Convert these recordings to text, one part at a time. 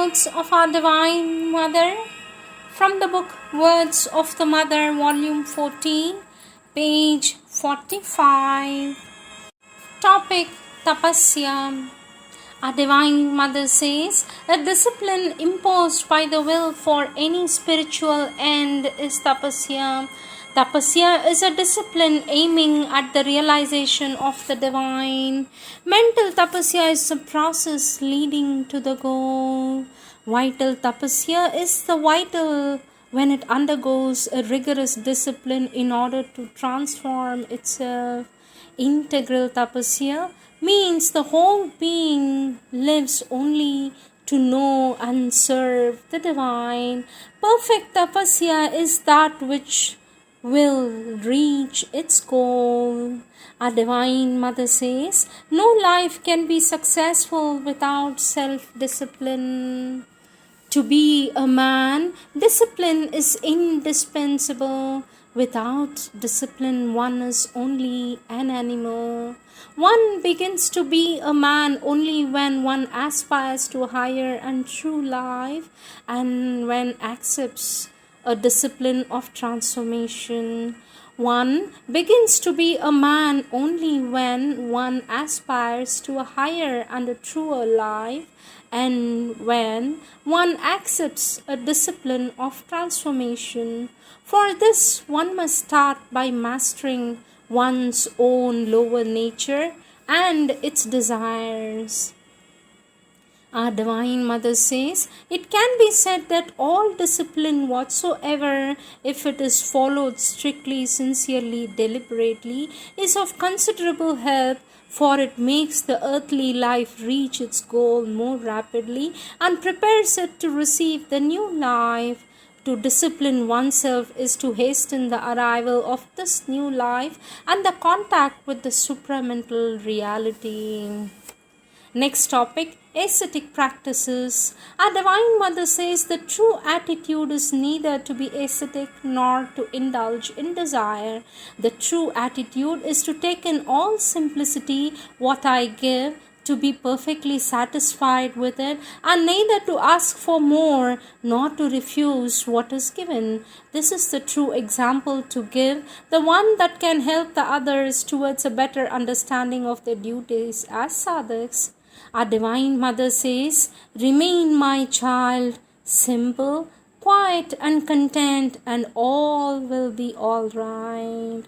words of our Divine Mother from the book Words of the Mother, Volume 14, page 45. Topic Tapasya. Our Divine Mother says, a discipline imposed by the will for any spiritual end is Tapasya. Tapasya is a discipline aiming at the realization of the divine. Mental Tapasya is the process leading to the goal. Vital Tapasya is the vital when it undergoes a rigorous discipline in order to transform itself. Integral Tapasya means the whole being lives only to know and serve the divine. Perfect Tapasya is that which will reach its goal. Our Divine Mother says, no life can be successful without self-discipline. To be a man, discipline is indispensable. Without discipline, one is only an animal. One begins to be a man only when one aspires to a higher and true life and when accepts a discipline of transformation. One begins to be a man only when one aspires to a higher and a truer life and when one accepts a discipline of transformation. For this, one must start by mastering one's own lower nature and its desires. Our Divine Mother says, it can be said that all discipline whatsoever, if it is followed strictly, sincerely, deliberately, is of considerable help, for it makes the earthly life reach its goal more rapidly and prepares it to receive the new life. To discipline oneself is to hasten the arrival of this new life and the contact with the supramental reality. Next topic, ascetic practices. Our Divine Mother says the true attitude is neither to be ascetic nor to indulge in desire. The true attitude is to take in all simplicity what I give, to be perfectly satisfied with it, and neither to ask for more nor to refuse what is given. This is the true example to give, the one that can help the others towards a better understanding of their duties as sadhaks. Our Divine Mother says, remain, my child, simple, quiet and content, and all will be all right.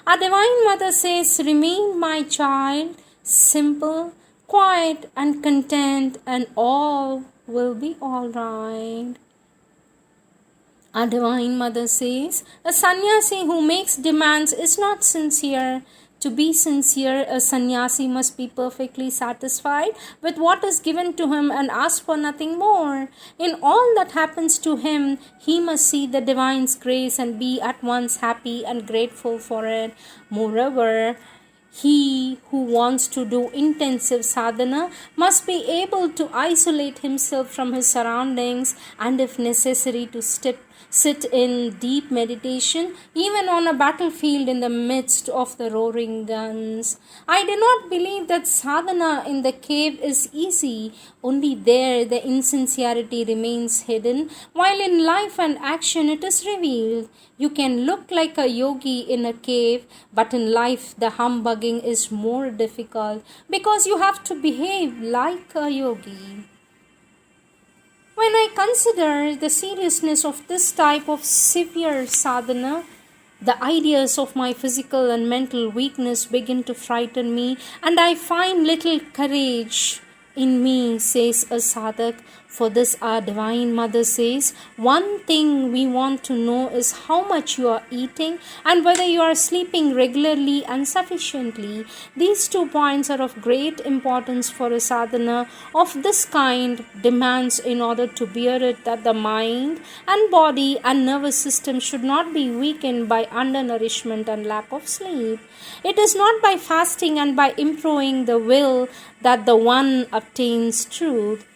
Our Divine Mother says, remain, my child, simple, quiet and content, and all will be all right. Our Divine Mother says, a sannyasi who makes demands is not sincere. To be sincere, a sannyasi must be perfectly satisfied with what is given to him and ask for nothing more. In all that happens to him, he must see the divine's grace and be at once happy and grateful for it. Moreover, he who wants to do intensive sadhana must be able to isolate himself from his surroundings and, if necessary, to sit in deep meditation, even on a battlefield in the midst of the roaring guns. I do not believe that sadhana in the cave is easy. Only there the insincerity remains hidden, while in life and action it is revealed. You can look like a yogi in a cave, but in life the humbugging is more difficult because you have to behave like a yogi. When I consider the seriousness of this type of severe sadhana, the ideas of my physical and mental weakness begin to frighten me, and I find little courage in me, says a sadhak. For this, our Divine Mother says, one thing we want to know is how much you are eating and whether you are sleeping regularly and sufficiently. These 2 points are of great importance for a sadhana of this kind demands in order to bear it that the mind and body and nervous system should not be weakened by undernourishment and lack of sleep. It is not by fasting and by improving the will that the one obtains truth.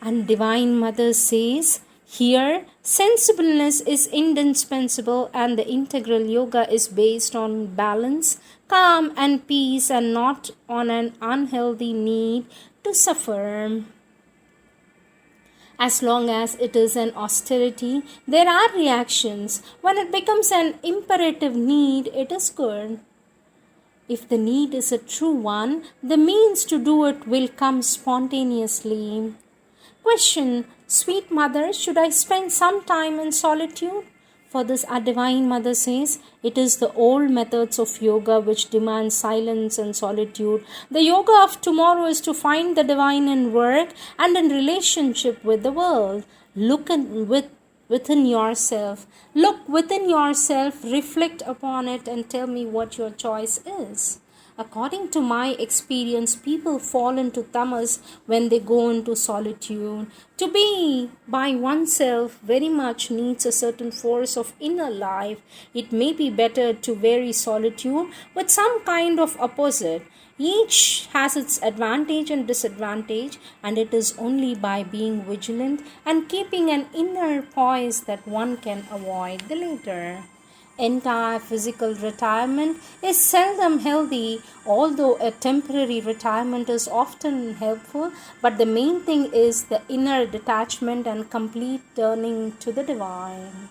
And Divine Mother says, here sensibleness is indispensable and the integral yoga is based on balance, calm and peace and not on an unhealthy need to suffer. As long as it is an austerity, there are reactions. When it becomes an imperative need, it is good. If the need is a true one, the means to do it will come spontaneously. Question: Sweet mother, should I spend some time in solitude? For this, our Divine Mother says, it is the old methods of yoga which demand silence and solitude. The yoga of tomorrow is to find the divine in work and in relationship with the world. Within yourself. Look within yourself, reflect upon it, and tell me what your choice is. According to my experience, people fall into tamas when they go into solitude. To be by oneself very much needs a certain force of inner life. It may be better to vary solitude with some kind of opposite. Each has its advantage and disadvantage, and it is only by being vigilant and keeping an inner poise that one can avoid the later. Entire physical retirement is seldom healthy, although a temporary retirement is often helpful, but the main thing is the inner detachment and complete turning to the divine.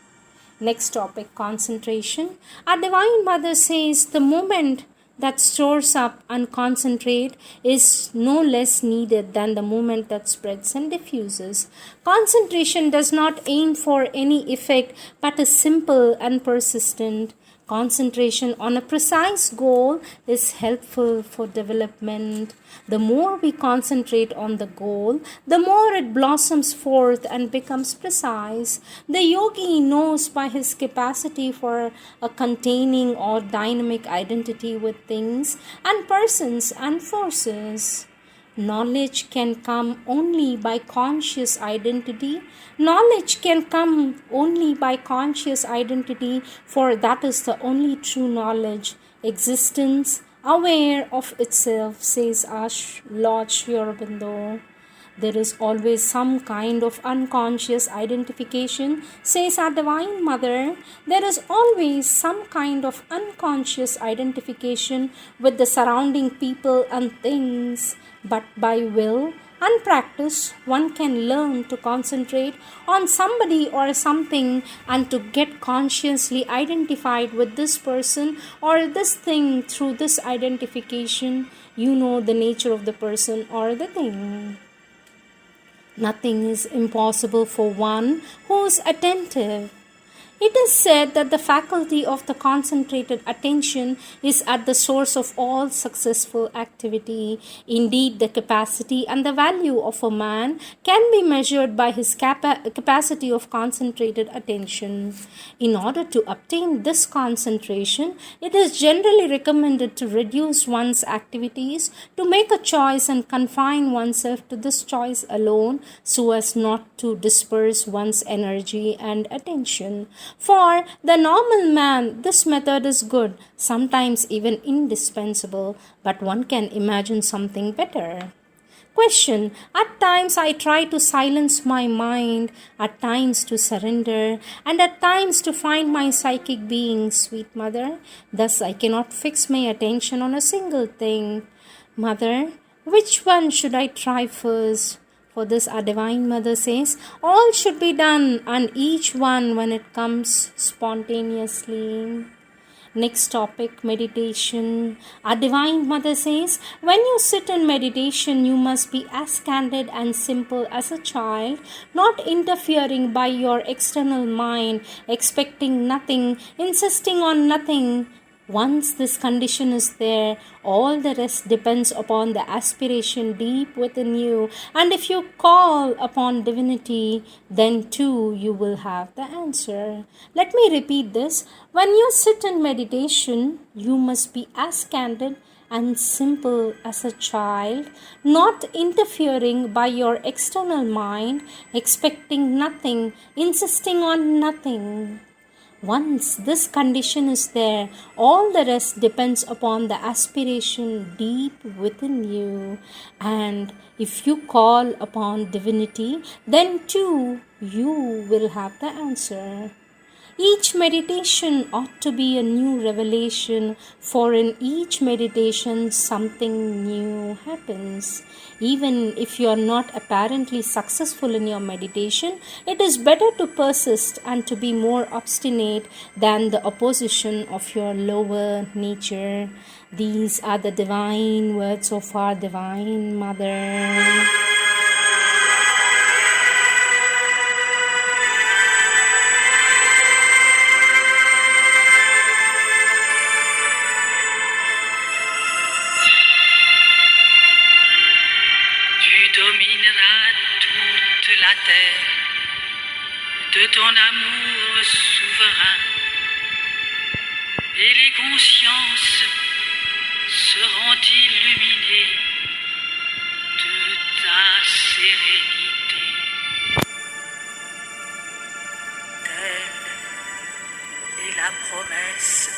Next topic, concentration. Our Divine Mother says the moment that stores up and concentrate is no less needed than the movement that spreads and diffuses. Concentration does not aim for any effect but is simple and persistent. Concentration on a precise goal is helpful for development. The more we concentrate on the goal, the more it blossoms forth and becomes precise. The yogi knows by his capacity for a containing or dynamic identity with things and persons and forces. Knowledge can come only by conscious identity. Knowledge can come only by conscious identity, for that is the only true knowledge. Existence, aware of itself, says Lord Sri Aurobindo. There is always some kind of unconscious identification, says our Divine Mother. There is always some kind of unconscious identification with the surrounding people and things. But by will and practice, one can learn to concentrate on somebody or something and to get consciously identified with this person or this thing. Through this identification, you know the nature of the person or the thing. Nothing is impossible for one who is attentive. It is said that the faculty of the concentrated attention is at the source of all successful activity. Indeed, the capacity and the value of a man can be measured by his capacity of concentrated attention. In order to obtain this concentration, it is generally recommended to reduce one's activities, to make a choice and confine oneself to this choice alone so as not to disperse one's energy and attention. For the normal man, this method is good, sometimes even indispensable, but one can imagine something better. Question: At times I try to silence my mind, at times to surrender, and at times to find my psychic being, sweet mother. Thus I cannot fix my attention on a single thing. Mother, which one should I try first? For this, our Divine Mother says, all should be done, and each one when it comes spontaneously. Next topic, meditation. Our Divine Mother says, when you sit in meditation, you must be as candid and simple as a child, not interfering by your external mind, expecting nothing, insisting on nothing. Once this condition is there, all the rest depends upon the aspiration deep within you. And if you call upon divinity, then too you will have the answer. Let me repeat this. When you sit in meditation, you must be as candid and simple as a child, not interfering by your external mind, expecting nothing, insisting on nothing. Once this condition is there, all the rest depends upon the aspiration deep within you. And if you call upon divinity, then too you will have the answer. Each meditation ought to be a new revelation, for in each meditation something new happens. Even if you are not apparently successful in your meditation, it is better to persist and to be more obstinate than the opposition of your lower nature. These are the divine words of our Divine Mother. Domineras toute la terre de ton amour souverain, et les consciences seront illuminées de ta sérénité. Telle est la promesse.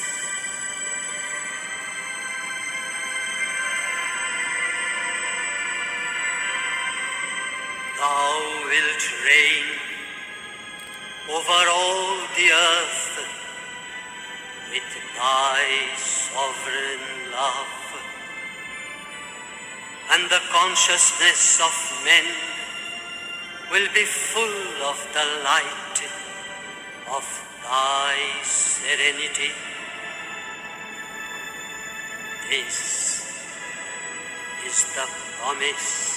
Thou wilt reign over all the earth with thy sovereign love, and the consciousness of men will be full of the light of thy serenity. This is the promise